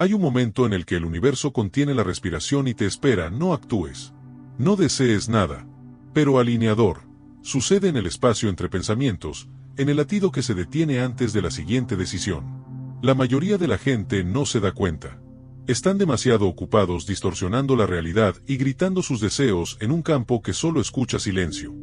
Hay un momento en el que el universo contiene la respiración y te espera, no actúes. No desees nada. Pero alineador, sucede en el espacio entre pensamientos, en el latido que se detiene antes de la siguiente decisión. La mayoría de la gente no se da cuenta. Están demasiado ocupados distorsionando la realidad y gritando sus deseos en un campo que solo escucha silencio.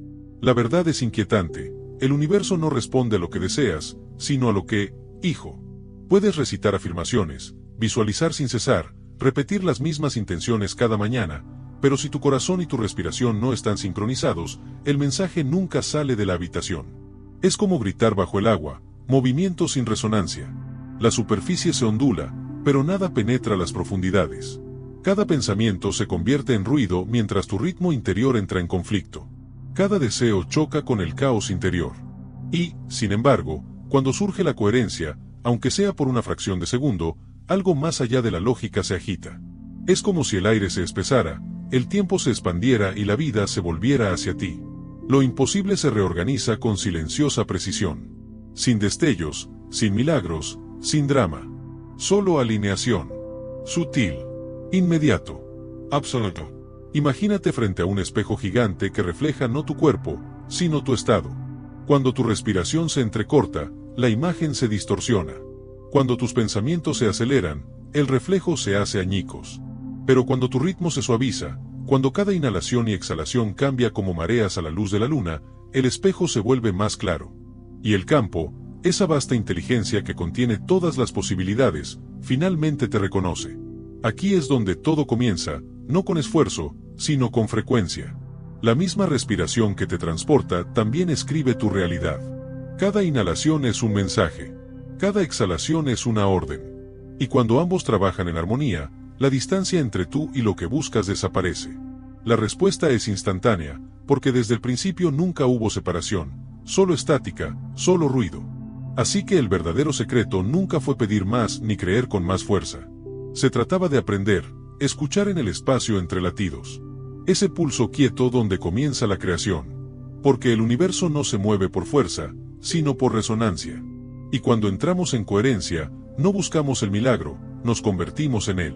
La verdad es inquietante. El universo no responde a lo que deseas, sino a lo que, hijo. Puedes recitar afirmaciones, visualizar sin cesar, repetir las mismas intenciones cada mañana, pero si tu corazón y tu respiración no están sincronizados, el mensaje nunca sale de la habitación. Es como gritar bajo el agua, movimiento sin resonancia. La superficie se ondula, pero nada penetra las profundidades. Cada pensamiento se convierte en ruido mientras tu ritmo interior entra en conflicto. Cada deseo choca con el caos interior. Y, sin embargo, cuando surge la coherencia, aunque sea por una fracción de segundo, algo más allá de la lógica se agita. Es como si el aire se espesara, el tiempo se expandiera y la vida se volviera hacia ti. Lo imposible se reorganiza con silenciosa precisión. Sin destellos, sin milagros, sin drama. Solo alineación. Sutil. Inmediato. Absoluto. Imagínate frente a un espejo gigante que refleja no tu cuerpo, sino tu estado. Cuando tu respiración se entrecorta, la imagen se distorsiona. Cuando tus pensamientos se aceleran, el reflejo se hace añicos. Pero cuando tu ritmo se suaviza, cuando cada inhalación y exhalación cambia como mareas a la luz de la luna, el espejo se vuelve más claro. Y el campo, esa vasta inteligencia que contiene todas las posibilidades, finalmente te reconoce. Aquí es donde todo comienza, no con esfuerzo, sino con frecuencia. La misma respiración que te transporta también escribe tu realidad. Cada inhalación es un mensaje. Cada exhalación es una orden. Y cuando ambos trabajan en armonía, la distancia entre tú y lo que buscas desaparece. La respuesta es instantánea, porque desde el principio nunca hubo separación, solo estática, solo ruido. Así que el verdadero secreto nunca fue pedir más ni creer con más fuerza. Se trataba de aprender, escuchar en el espacio entre latidos. Ese pulso quieto donde comienza la creación. Porque el universo no se mueve por fuerza, sino por resonancia. Y cuando entramos en coherencia, no buscamos el milagro, nos convertimos en él.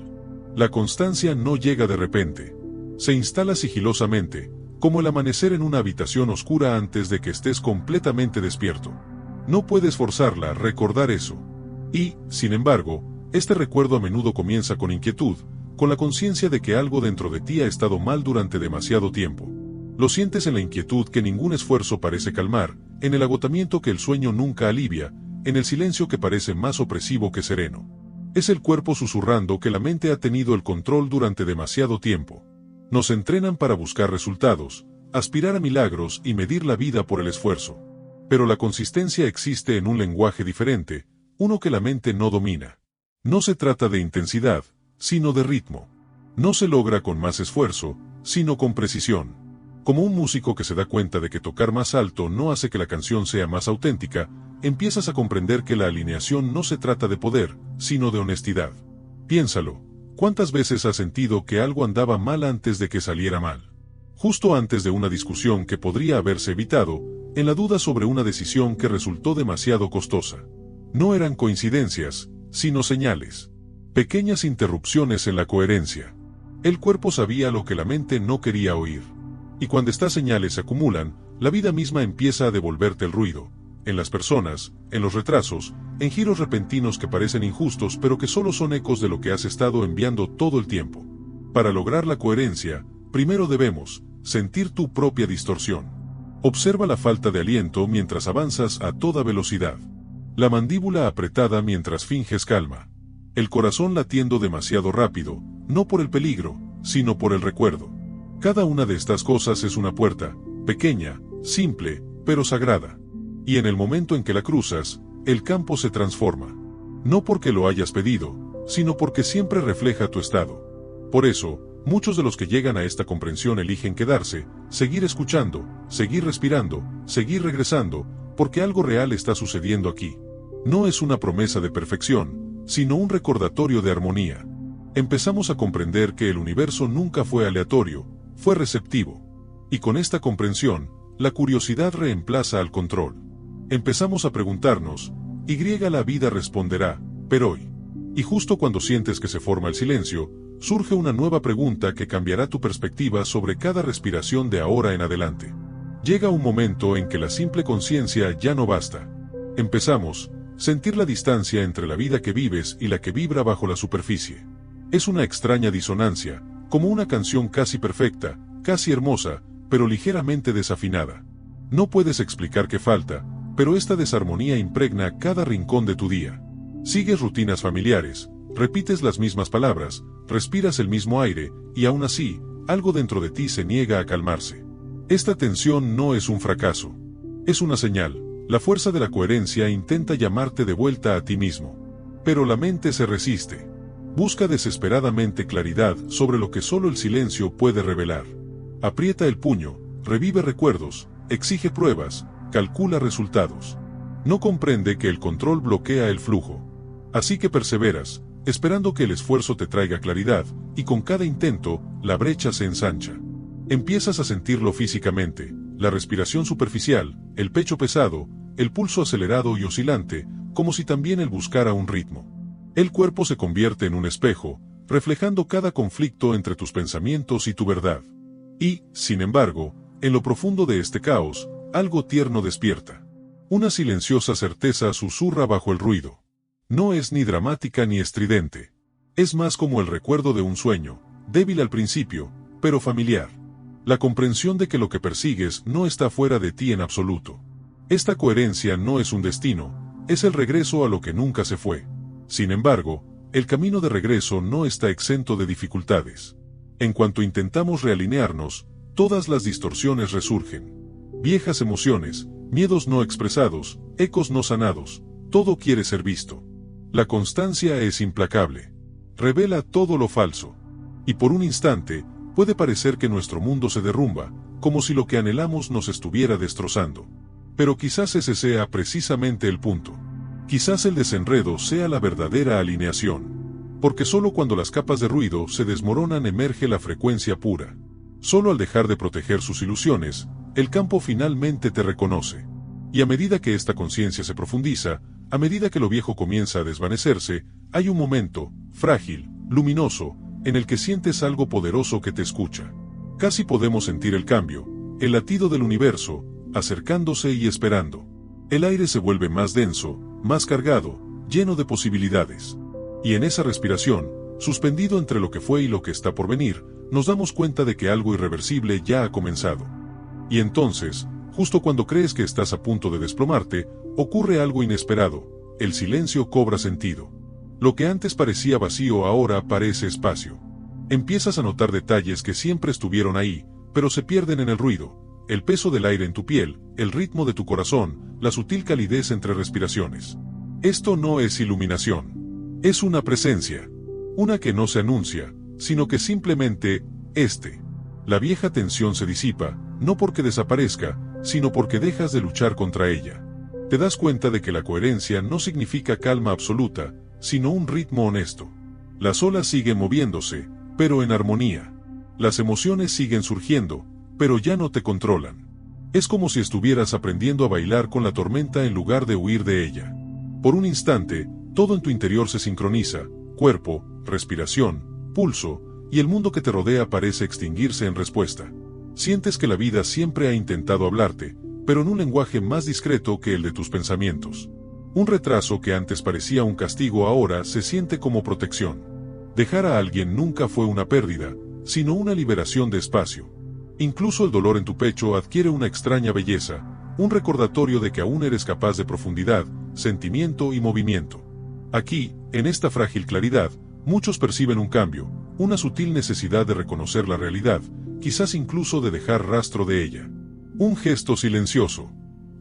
La constancia no llega de repente. Se instala sigilosamente, como el amanecer en una habitación oscura antes de que estés completamente despierto. No puedes forzarla a recordar eso. Y, sin embargo, este recuerdo a menudo comienza con inquietud, con la conciencia de que algo dentro de ti ha estado mal durante demasiado tiempo. Lo sientes en la inquietud que ningún esfuerzo parece calmar, en el agotamiento que el sueño nunca alivia, en el silencio que parece más opresivo que sereno. Es el cuerpo susurrando que la mente ha tenido el control durante demasiado tiempo. Nos entrenan para buscar resultados, aspirar a milagros y medir la vida por el esfuerzo. Pero la consistencia existe en un lenguaje diferente, uno que la mente no domina. No se trata de intensidad, sino de ritmo. No se logra con más esfuerzo, sino con precisión. Como un músico que se da cuenta de que tocar más alto no hace que la canción sea más auténtica, empiezas a comprender que la alineación no se trata de poder, sino de honestidad. Piénsalo, ¿cuántas veces has sentido que algo andaba mal antes de que saliera mal? Justo antes de una discusión que podría haberse evitado, en la duda sobre una decisión que resultó demasiado costosa. No eran coincidencias, sino señales. Pequeñas interrupciones en la coherencia. El cuerpo sabía lo que la mente no quería oír. Y cuando estas señales se acumulan, la vida misma empieza a devolverte el ruido. En las personas, en los retrasos, en giros repentinos que parecen injustos pero que solo son ecos de lo que has estado enviando todo el tiempo. Para lograr la coherencia, primero debemos sentir tu propia distorsión. Observa la falta de aliento mientras avanzas a toda velocidad. La mandíbula apretada mientras finges calma. El corazón latiendo demasiado rápido, no por el peligro, sino por el recuerdo. Cada una de estas cosas es una puerta, pequeña, simple, pero sagrada. Y en el momento en que la cruzas, el campo se transforma. No porque lo hayas pedido, sino porque siempre refleja tu estado. Por eso, muchos de los que llegan a esta comprensión eligen quedarse, seguir escuchando, seguir respirando, seguir regresando, porque algo real está sucediendo aquí. No es una promesa de perfección, sino un recordatorio de armonía. Empezamos a comprender que el universo nunca fue aleatorio, fue receptivo. Y con esta comprensión, la curiosidad reemplaza al control. Empezamos a preguntarnos, ¿y la vida responderá, pero hoy? Y justo cuando sientes que se forma el silencio, surge una nueva pregunta que cambiará tu perspectiva sobre cada respiración de ahora en adelante. Llega un momento en que la simple conciencia ya no basta. Empezamos a sentir la distancia entre la vida que vives y la que vibra bajo la superficie. Es una extraña disonancia, como una canción casi perfecta, casi hermosa, pero ligeramente desafinada. No puedes explicar qué falta, pero esta desarmonía impregna cada rincón de tu día. Sigues rutinas familiares, repites las mismas palabras, respiras el mismo aire, y aún así, algo dentro de ti se niega a calmarse. Esta tensión no es un fracaso. Es una señal. La fuerza de la coherencia intenta llamarte de vuelta a ti mismo. Pero la mente se resiste. Busca desesperadamente claridad sobre lo que solo el silencio puede revelar. Aprieta el puño, revive recuerdos, exige pruebas, calcula resultados. No comprende que el control bloquea el flujo. Así que perseveras, esperando que el esfuerzo te traiga claridad, y con cada intento, la brecha se ensancha. Empiezas a sentirlo físicamente, la respiración superficial, el pecho pesado, el pulso acelerado y oscilante, como si también él buscara un ritmo. El cuerpo se convierte en un espejo, reflejando cada conflicto entre tus pensamientos y tu verdad. Y, sin embargo, en lo profundo de este caos, algo tierno despierta. Una silenciosa certeza susurra bajo el ruido. No es ni dramática ni estridente. Es más como el recuerdo de un sueño, débil al principio, pero familiar. La comprensión de que lo que persigues no está fuera de ti en absoluto. Esta coherencia no es un destino, es el regreso a lo que nunca se fue. Sin embargo, el camino de regreso no está exento de dificultades. En cuanto intentamos realinearnos, todas las distorsiones resurgen. Viejas emociones, miedos no expresados, ecos no sanados, todo quiere ser visto. La constancia es implacable. Revela todo lo falso. Y por un instante, puede parecer que nuestro mundo se derrumba, como si lo que anhelamos nos estuviera destrozando. Pero quizás ese sea precisamente el punto. Quizás el desenredo sea la verdadera alineación. Porque solo cuando las capas de ruido se desmoronan emerge la frecuencia pura. Solo al dejar de proteger sus ilusiones, el campo finalmente te reconoce. Y a medida que esta conciencia se profundiza, a medida que lo viejo comienza a desvanecerse, hay un momento, frágil, luminoso, en el que sientes algo poderoso que te escucha. Casi podemos sentir el cambio, el latido del universo, acercándose y esperando. El aire se vuelve más denso, más cargado, lleno de posibilidades. Y en esa respiración, suspendido entre lo que fue y lo que está por venir, nos damos cuenta de que algo irreversible ya ha comenzado. Y entonces, justo cuando crees que estás a punto de desplomarte, ocurre algo inesperado, el silencio cobra sentido. Lo que antes parecía vacío ahora parece espacio. Empiezas a notar detalles que siempre estuvieron ahí, pero se pierden en el ruido, el peso del aire en tu piel, el ritmo de tu corazón, la sutil calidez entre respiraciones. Esto no es iluminación. Es una presencia. Una que no se anuncia, sino que simplemente, La vieja tensión se disipa, no porque desaparezca, sino porque dejas de luchar contra ella. Te das cuenta de que la coherencia no significa calma absoluta, sino un ritmo honesto. Las olas siguen moviéndose, pero en armonía. Las emociones siguen surgiendo, pero ya no te controlan. Es como si estuvieras aprendiendo a bailar con la tormenta en lugar de huir de ella. Por un instante, todo en tu interior se sincroniza, cuerpo, respiración, pulso, y el mundo que te rodea parece extinguirse en respuesta. Sientes que la vida siempre ha intentado hablarte, pero en un lenguaje más discreto que el de tus pensamientos. Un retraso que antes parecía un castigo ahora se siente como protección. Dejar a alguien nunca fue una pérdida, sino una liberación de espacio. Incluso el dolor en tu pecho adquiere una extraña belleza, un recordatorio de que aún eres capaz de profundidad, sentimiento y movimiento. Aquí, en esta frágil claridad, muchos perciben un cambio, una sutil necesidad de reconocer la realidad, quizás incluso de dejar rastro de ella. Un gesto silencioso,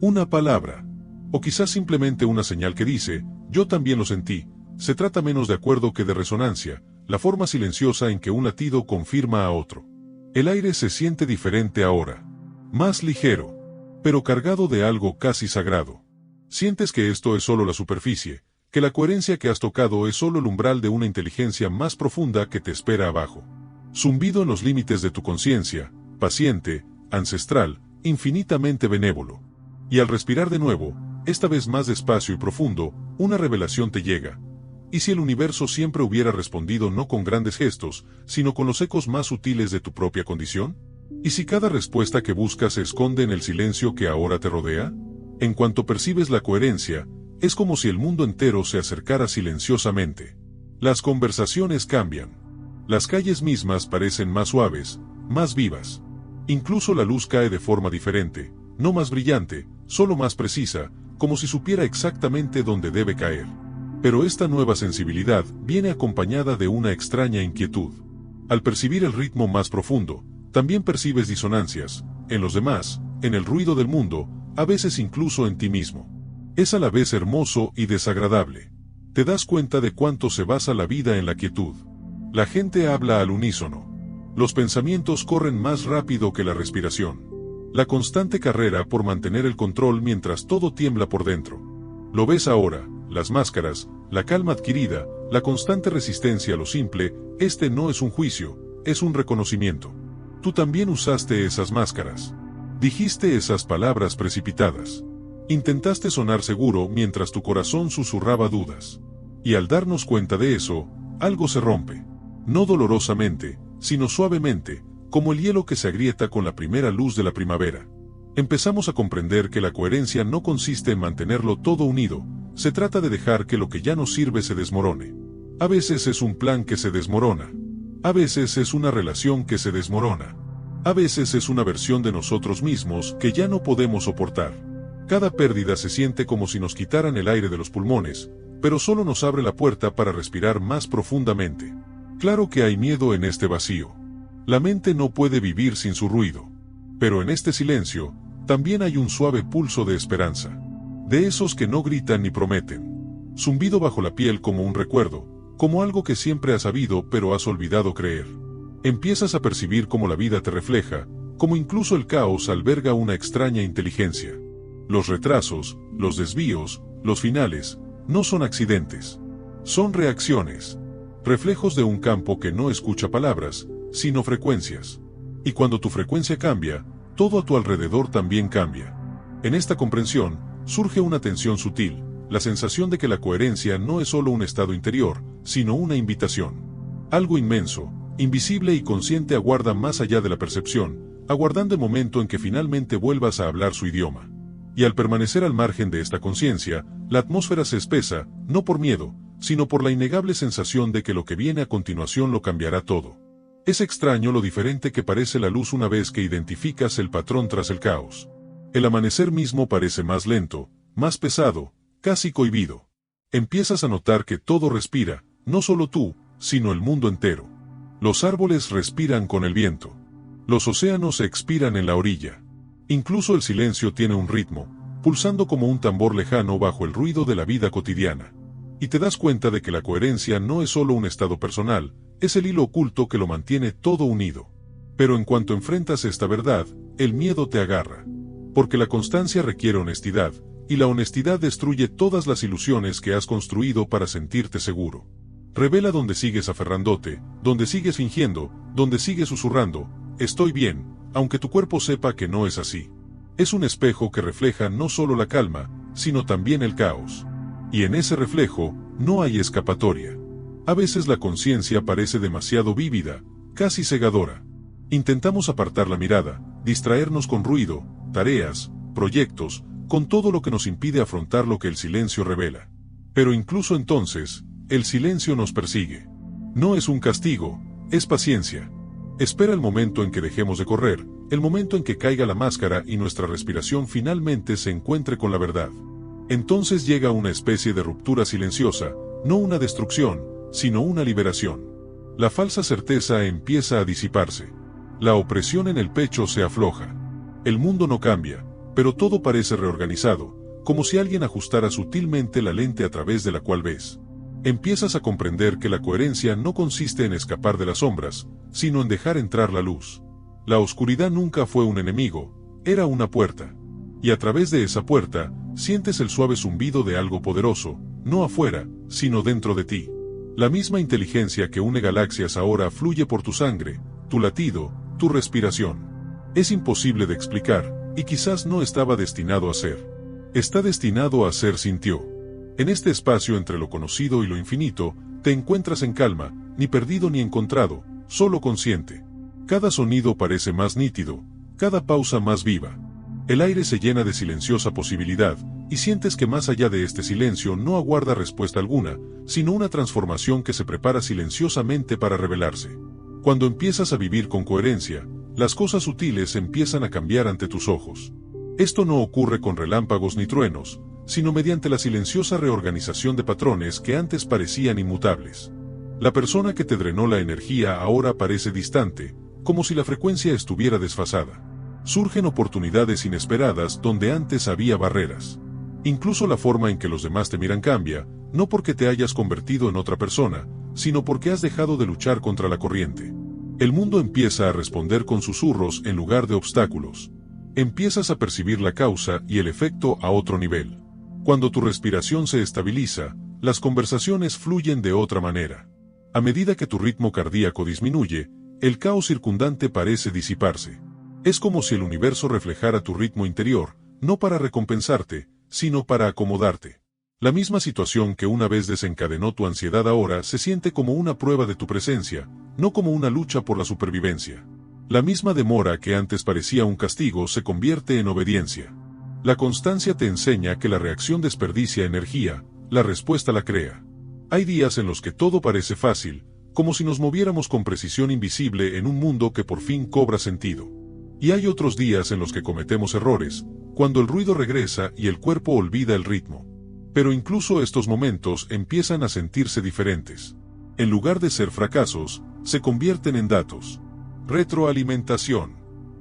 una palabra, o quizás simplemente una señal que dice, yo también lo sentí. Se trata menos de acuerdo que de resonancia, la forma silenciosa en que un latido confirma a otro. El aire se siente diferente ahora, más ligero, pero cargado de algo casi sagrado. Sientes que esto es solo la superficie, que la coherencia que has tocado es solo el umbral de una inteligencia más profunda que te espera abajo. Zumbido en los límites de tu conciencia, paciente, ancestral, infinitamente benévolo. Y al respirar de nuevo, esta vez más despacio y profundo, una revelación te llega. ¿Y si el universo siempre hubiera respondido no con grandes gestos, sino con los ecos más sutiles de tu propia condición? ¿Y si cada respuesta que buscas se esconde en el silencio que ahora te rodea? En cuanto percibes la coherencia, es como si el mundo entero se acercara silenciosamente. Las conversaciones cambian. Las calles mismas parecen más suaves, más vivas. Incluso la luz cae de forma diferente, no más brillante, solo más precisa, como si supiera exactamente dónde debe caer. Pero esta nueva sensibilidad viene acompañada de una extraña inquietud. Al percibir el ritmo más profundo, también percibes disonancias, en los demás, en el ruido del mundo, a veces incluso en ti mismo. Es a la vez hermoso y desagradable. Te das cuenta de cuánto se basa la vida en la quietud. La gente habla al unísono. Los pensamientos corren más rápido que la respiración. La constante carrera por mantener el control mientras todo tiembla por dentro. Lo ves ahora, las máscaras, la calma adquirida, la constante resistencia a lo simple. Este no es un juicio, es un reconocimiento. Tú también usaste esas máscaras. Dijiste esas palabras precipitadas. Intentaste sonar seguro mientras tu corazón susurraba dudas. Y al darnos cuenta de eso, algo se rompe. No dolorosamente, sino suavemente, como el hielo que se agrieta con la primera luz de la primavera. Empezamos a comprender que la coherencia no consiste en mantenerlo todo unido, se trata de dejar que lo que ya no sirve se desmorone. A veces es un plan que se desmorona. A veces es una relación que se desmorona. A veces es una versión de nosotros mismos que ya no podemos soportar. Cada pérdida se siente como si nos quitaran el aire de los pulmones, pero solo nos abre la puerta para respirar más profundamente. Claro que hay miedo en este vacío. La mente no puede vivir sin su ruido. Pero en este silencio, también hay un suave pulso de esperanza. De esos que no gritan ni prometen. Zumbido bajo la piel como un recuerdo, como algo que siempre has sabido pero has olvidado creer. Empiezas a percibir cómo la vida te refleja, como incluso el caos alberga una extraña inteligencia. Los retrasos, los desvíos, los finales, no son accidentes. Son reacciones. Reflejos de un campo que no escucha palabras, sino frecuencias. Y cuando tu frecuencia cambia, todo a tu alrededor también cambia. En esta comprensión, surge una tensión sutil, la sensación de que la coherencia no es solo un estado interior, sino una invitación. Algo inmenso, invisible y consciente aguarda más allá de la percepción, aguardando el momento en que finalmente vuelvas a hablar su idioma. Y al permanecer al margen de esta conciencia, la atmósfera se espesa, no por miedo, sino por la innegable sensación de que lo que viene a continuación lo cambiará todo. Es extraño lo diferente que parece la luz una vez que identificas el patrón tras el caos. El amanecer mismo parece más lento, más pesado, casi cohibido. Empiezas a notar que todo respira, no solo tú, sino el mundo entero. Los árboles respiran con el viento. Los océanos expiran en la orilla. Incluso el silencio tiene un ritmo, pulsando como un tambor lejano bajo el ruido de la vida cotidiana. Y te das cuenta de que la coherencia no es solo un estado personal, es el hilo oculto que lo mantiene todo unido. Pero en cuanto enfrentas esta verdad, el miedo te agarra. Porque la constancia requiere honestidad, y la honestidad destruye todas las ilusiones que has construido para sentirte seguro. Revela donde sigues aferrándote, donde sigues fingiendo, donde sigues susurrando, estoy bien, aunque tu cuerpo sepa que no es así. Es un espejo que refleja no solo la calma, sino también el caos. Y en ese reflejo, no hay escapatoria. A veces la conciencia parece demasiado vívida, casi cegadora. Intentamos apartar la mirada, distraernos con ruido, tareas, proyectos, con todo lo que nos impide afrontar lo que el silencio revela. Pero incluso entonces, el silencio nos persigue. No es un castigo, es paciencia. Espera el momento en que dejemos de correr, el momento en que caiga la máscara y nuestra respiración finalmente se encuentre con la verdad. Entonces llega una especie de ruptura silenciosa, no una destrucción, sino una liberación. La falsa certeza empieza a disiparse. La opresión en el pecho se afloja. El mundo no cambia, pero todo parece reorganizado, como si alguien ajustara sutilmente la lente a través de la cual ves. Empiezas a comprender que la coherencia no consiste en escapar de las sombras, sino en dejar entrar la luz. La oscuridad nunca fue un enemigo, era una puerta. Y a través de esa puerta, sientes el suave zumbido de algo poderoso, no afuera, sino dentro de ti. La misma inteligencia que une galaxias ahora fluye por tu sangre, tu latido, tu respiración. Es imposible de explicar, y quizás no estaba destinado a ser. Está destinado a ser sintió. En este espacio entre lo conocido y lo infinito, te encuentras en calma, ni perdido ni encontrado, solo consciente. Cada sonido parece más nítido, cada pausa más viva. El aire se llena de silenciosa posibilidad, y sientes que más allá de este silencio no aguarda respuesta alguna, sino una transformación que se prepara silenciosamente para revelarse. Cuando empiezas a vivir con coherencia, las cosas sutiles empiezan a cambiar ante tus ojos. Esto no ocurre con relámpagos ni truenos, sino mediante la silenciosa reorganización de patrones que antes parecían inmutables. La persona que te drenó la energía ahora parece distante, como si la frecuencia estuviera desfasada. Surgen oportunidades inesperadas donde antes había barreras. Incluso la forma en que los demás te miran cambia, no porque te hayas convertido en otra persona, sino porque has dejado de luchar contra la corriente. El mundo empieza a responder con susurros en lugar de obstáculos. Empiezas a percibir la causa y el efecto a otro nivel. Cuando tu respiración se estabiliza, las conversaciones fluyen de otra manera. A medida que tu ritmo cardíaco disminuye, el caos circundante parece disiparse. Es como si el universo reflejara tu ritmo interior, no para recompensarte, sino para acomodarte. La misma situación que una vez desencadenó tu ansiedad ahora se siente como una prueba de tu presencia, no como una lucha por la supervivencia. La misma demora que antes parecía un castigo se convierte en obediencia. La constancia te enseña que la reacción desperdicia energía, la respuesta la crea. Hay días en los que todo parece fácil, como si nos moviéramos con precisión invisible en un mundo que por fin cobra sentido. Y hay otros días en los que cometemos errores, cuando el ruido regresa y el cuerpo olvida el ritmo. Pero incluso estos momentos empiezan a sentirse diferentes. En lugar de ser fracasos, se convierten en datos. Retroalimentación.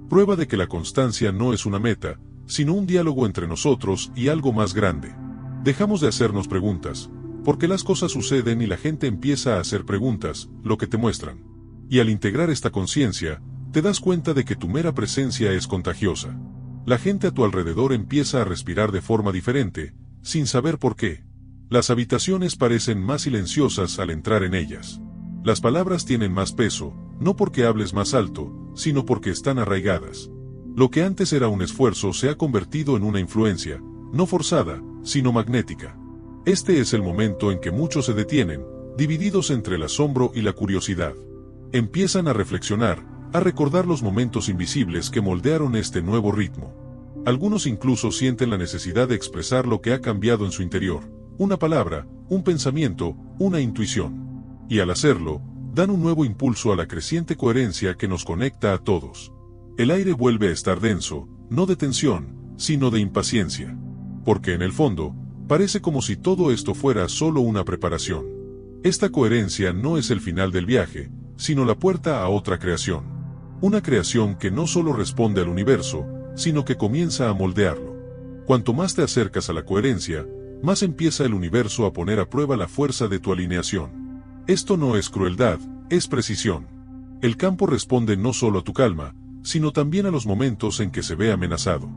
Prueba de que la constancia no es una meta, sino un diálogo entre nosotros y algo más grande. Dejamos de hacernos preguntas, porque las cosas suceden y la gente empieza a hacer preguntas, lo que te muestran. Y al integrar esta conciencia, te das cuenta de que tu mera presencia es contagiosa. La gente a tu alrededor empieza a respirar de forma diferente, sin saber por qué. Las habitaciones parecen más silenciosas al entrar en ellas. Las palabras tienen más peso, no porque hables más alto, sino porque están arraigadas. Lo que antes era un esfuerzo se ha convertido en una influencia, no forzada, sino magnética. Este es el momento en que muchos se detienen, divididos entre el asombro y la curiosidad. Empiezan a reflexionar, a recordar los momentos invisibles que moldearon este nuevo ritmo. Algunos incluso sienten la necesidad de expresar lo que ha cambiado en su interior, una palabra, un pensamiento, una intuición. Y al hacerlo, dan un nuevo impulso a la creciente coherencia que nos conecta a todos. El aire vuelve a estar denso, no de tensión, sino de impaciencia. Porque en el fondo, parece como si todo esto fuera solo una preparación. Esta coherencia no es el final del viaje, sino la puerta a otra creación. Una creación que no solo responde al universo, sino que comienza a moldearlo. Cuanto más te acercas a la coherencia, más empieza el universo a poner a prueba la fuerza de tu alineación. Esto no es crueldad, es precisión. El campo responde no solo a tu calma, sino también a los momentos en que se ve amenazado.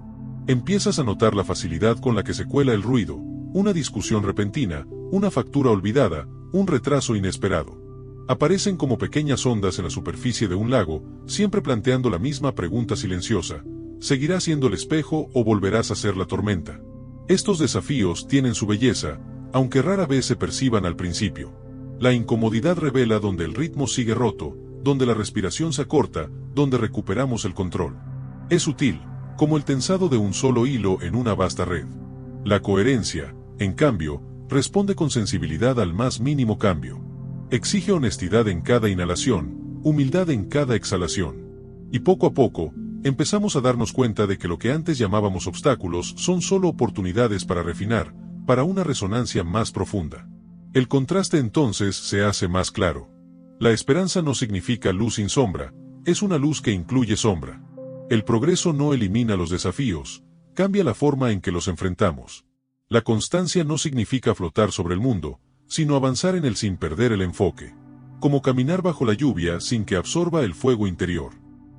Empiezas a notar la facilidad con la que se cuela el ruido, una discusión repentina, una factura olvidada, un retraso inesperado. Aparecen como pequeñas ondas en la superficie de un lago, siempre planteando la misma pregunta silenciosa: ¿seguirás siendo el espejo o volverás a ser la tormenta? Estos desafíos tienen su belleza, aunque rara vez se perciban al principio. La incomodidad revela donde el ritmo sigue roto, donde la respiración se acorta, donde recuperamos el control. Es sutil, como el tensado de un solo hilo en una vasta red. La coherencia, en cambio, responde con sensibilidad al más mínimo cambio. Exige honestidad en cada inhalación, humildad en cada exhalación. Y poco a poco, empezamos a darnos cuenta de que lo que antes llamábamos obstáculos son solo oportunidades para refinar, para una resonancia más profunda. El contraste entonces se hace más claro. La esperanza no significa luz sin sombra, es una luz que incluye sombra. El progreso no elimina los desafíos, cambia la forma en que los enfrentamos. La constancia no significa flotar sobre el mundo, sino avanzar en él sin perder el enfoque. Como caminar bajo la lluvia sin que absorba el fuego interior.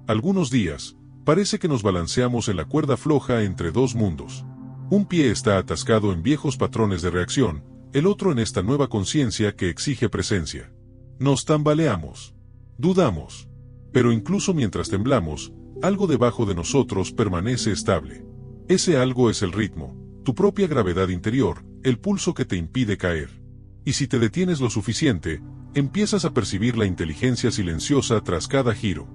Algunos días, parece que nos balanceamos en la cuerda floja entre dos mundos. Un pie está atascado en viejos patrones de reacción, el otro en esta nueva conciencia que exige presencia. Nos tambaleamos. Dudamos. Pero incluso mientras temblamos, algo debajo de nosotros permanece estable. Ese algo es el ritmo, tu propia gravedad interior, el pulso que te impide caer. Y si te detienes lo suficiente, empiezas a percibir la inteligencia silenciosa tras cada giro.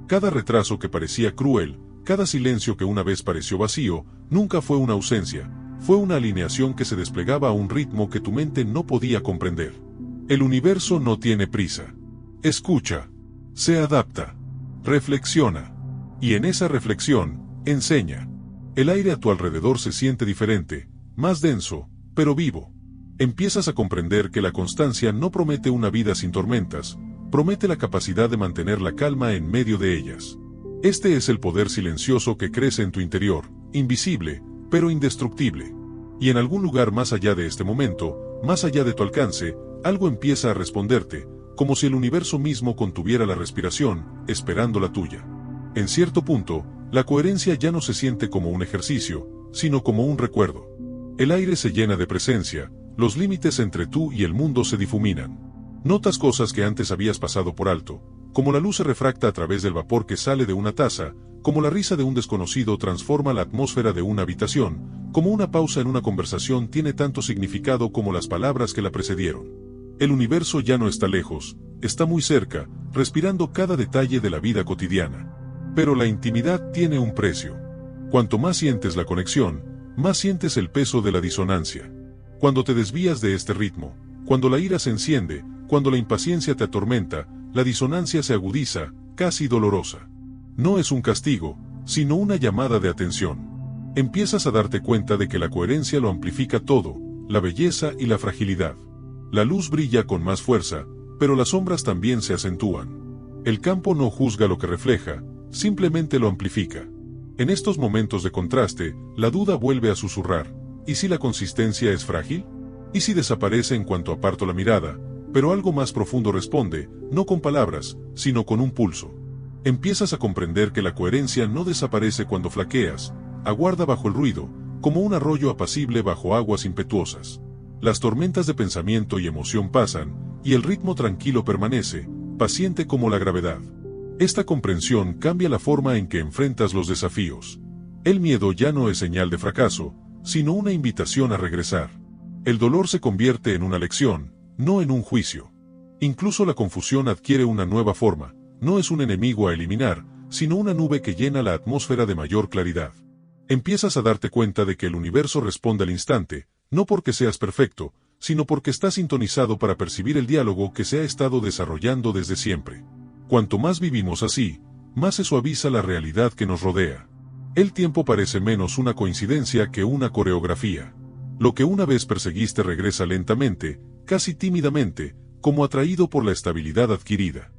Cada retraso que parecía cruel, cada silencio que una vez pareció vacío, nunca fue una ausencia, fue una alineación que se desplegaba a un ritmo que tu mente no podía comprender. El universo no tiene prisa. Escucha, se adapta, reflexiona. Y en esa reflexión, enseña. El aire a tu alrededor se siente diferente, más denso, pero vivo. Empiezas a comprender que la constancia no promete una vida sin tormentas, promete la capacidad de mantener la calma en medio de ellas. Este es el poder silencioso que crece en tu interior, invisible, pero indestructible. Y en algún lugar más allá de este momento, más allá de tu alcance, algo empieza a responderte, como si el universo mismo contuviera la respiración, esperando la tuya. En cierto punto, la coherencia ya no se siente como un ejercicio, sino como un recuerdo. El aire se llena de presencia, los límites entre tú y el mundo se difuminan. Notas cosas que antes habías pasado por alto, como la luz se refracta a través del vapor que sale de una taza, como la risa de un desconocido transforma la atmósfera de una habitación, como una pausa en una conversación tiene tanto significado como las palabras que la precedieron. El universo ya no está lejos, está muy cerca, respirando cada detalle de la vida cotidiana. Pero la intimidad tiene un precio. Cuanto más sientes la conexión, más sientes el peso de la disonancia. Cuando te desvías de este ritmo, cuando la ira se enciende, cuando la impaciencia te atormenta, la disonancia se agudiza, casi dolorosa. No es un castigo, sino una llamada de atención. Empiezas a darte cuenta de que la coherencia lo amplifica todo, la belleza y la fragilidad. La luz brilla con más fuerza, pero las sombras también se acentúan. El campo no juzga lo que refleja, simplemente lo amplifica. En estos momentos de contraste, la duda vuelve a susurrar. ¿Y si la consistencia es frágil? ¿Y si desaparece en cuanto aparto la mirada? Pero algo más profundo responde, no con palabras, sino con un pulso. Empiezas a comprender que la coherencia no desaparece cuando flaqueas, aguarda bajo el ruido, como un arroyo apacible bajo aguas impetuosas. Las tormentas de pensamiento y emoción pasan, y el ritmo tranquilo permanece, paciente como la gravedad. Esta comprensión cambia la forma en que enfrentas los desafíos. El miedo ya no es señal de fracaso, sino una invitación a regresar. El dolor se convierte en una lección, no en un juicio. Incluso la confusión adquiere una nueva forma, no es un enemigo a eliminar, sino una nube que llena la atmósfera de mayor claridad. Empiezas a darte cuenta de que el universo responde al instante, no porque seas perfecto, sino porque estás sintonizado para percibir el diálogo que se ha estado desarrollando desde siempre. Cuanto más vivimos así, más se suaviza la realidad que nos rodea. El tiempo parece menos una coincidencia que una coreografía. Lo que una vez perseguiste regresa lentamente, casi tímidamente, como atraído por la estabilidad adquirida.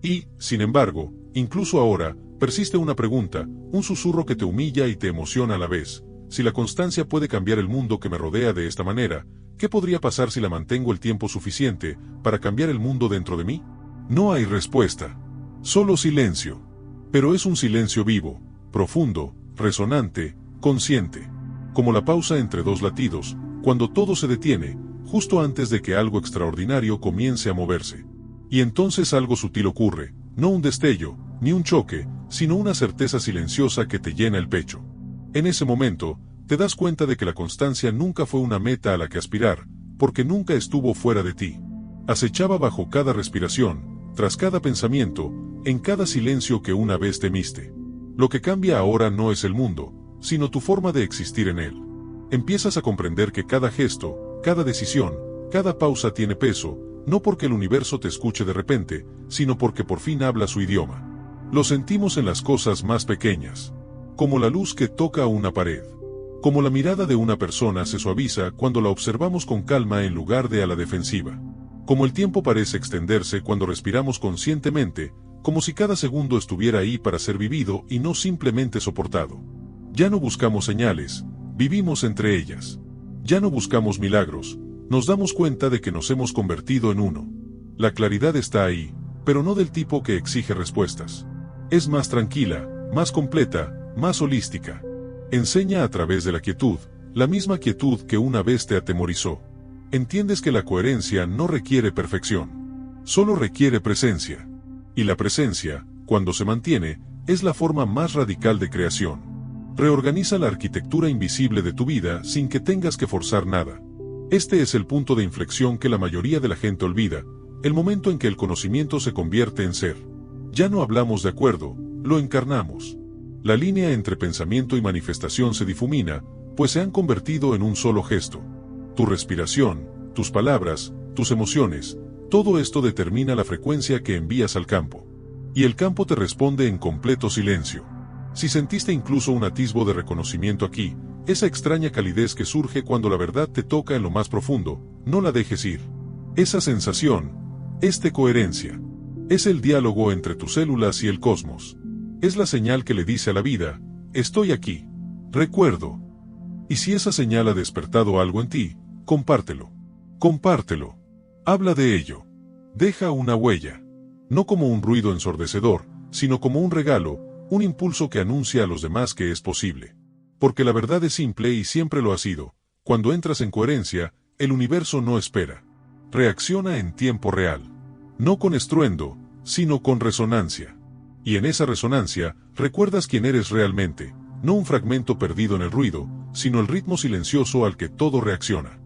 Y, sin embargo, incluso ahora, persiste una pregunta, un susurro que te humilla y te emociona a la vez. Si la constancia puede cambiar el mundo que me rodea de esta manera, ¿qué podría pasar si la mantengo el tiempo suficiente para cambiar el mundo dentro de mí? No hay respuesta. Solo silencio. Pero es un silencio vivo, profundo, resonante, consciente. Como la pausa entre dos latidos, cuando todo se detiene, justo antes de que algo extraordinario comience a moverse. Y entonces algo sutil ocurre, no un destello, ni un choque, sino una certeza silenciosa que te llena el pecho. En ese momento, te das cuenta de que la constancia nunca fue una meta a la que aspirar, porque nunca estuvo fuera de ti. Acechaba bajo cada respiración, tras cada pensamiento, en cada silencio que una vez temiste. Lo que cambia ahora no es el mundo, sino tu forma de existir en él. Empiezas a comprender que cada gesto, cada decisión, cada pausa tiene peso, no porque el universo te escuche de repente, sino porque por fin habla su idioma. Lo sentimos en las cosas más pequeñas. Como la luz que toca una pared. Como la mirada de una persona se suaviza cuando la observamos con calma en lugar de a la defensiva. Como el tiempo parece extenderse cuando respiramos conscientemente, como si cada segundo estuviera ahí para ser vivido y no simplemente soportado. Ya no buscamos señales, vivimos entre ellas. Ya no buscamos milagros, nos damos cuenta de que nos hemos convertido en uno. La claridad está ahí, pero no del tipo que exige respuestas. Es más tranquila, más completa, más holística. Enseña a través de la quietud, la misma quietud que una vez te atemorizó. Entiendes que la coherencia no requiere perfección, solo requiere presencia. Y la presencia, cuando se mantiene, es la forma más radical de creación. Reorganiza la arquitectura invisible de tu vida sin que tengas que forzar nada. Este es el punto de inflexión que la mayoría de la gente olvida, el momento en que el conocimiento se convierte en ser. Ya no hablamos de acuerdo, lo encarnamos. La línea entre pensamiento y manifestación se difumina, pues se han convertido en un solo gesto. Tu respiración, tus palabras, tus emociones, todo esto determina la frecuencia que envías al campo. Y el campo te responde en completo silencio. Si sentiste incluso un atisbo de reconocimiento aquí, esa extraña calidez que surge cuando la verdad te toca en lo más profundo, no la dejes ir. Esa sensación es de coherencia. Es el diálogo entre tus células y el cosmos. Es la señal que le dice a la vida, estoy aquí. Recuerdo. Y si esa señal ha despertado algo en ti, compártelo. Compártelo. Habla de ello. Deja una huella. No como un ruido ensordecedor, sino como un regalo, un impulso que anuncia a los demás que es posible. Porque la verdad es simple y siempre lo ha sido. Cuando entras en coherencia, el universo no espera. Reacciona en tiempo real. No con estruendo, sino con resonancia. Y en esa resonancia, recuerdas quién eres realmente, no un fragmento perdido en el ruido, sino el ritmo silencioso al que todo reacciona.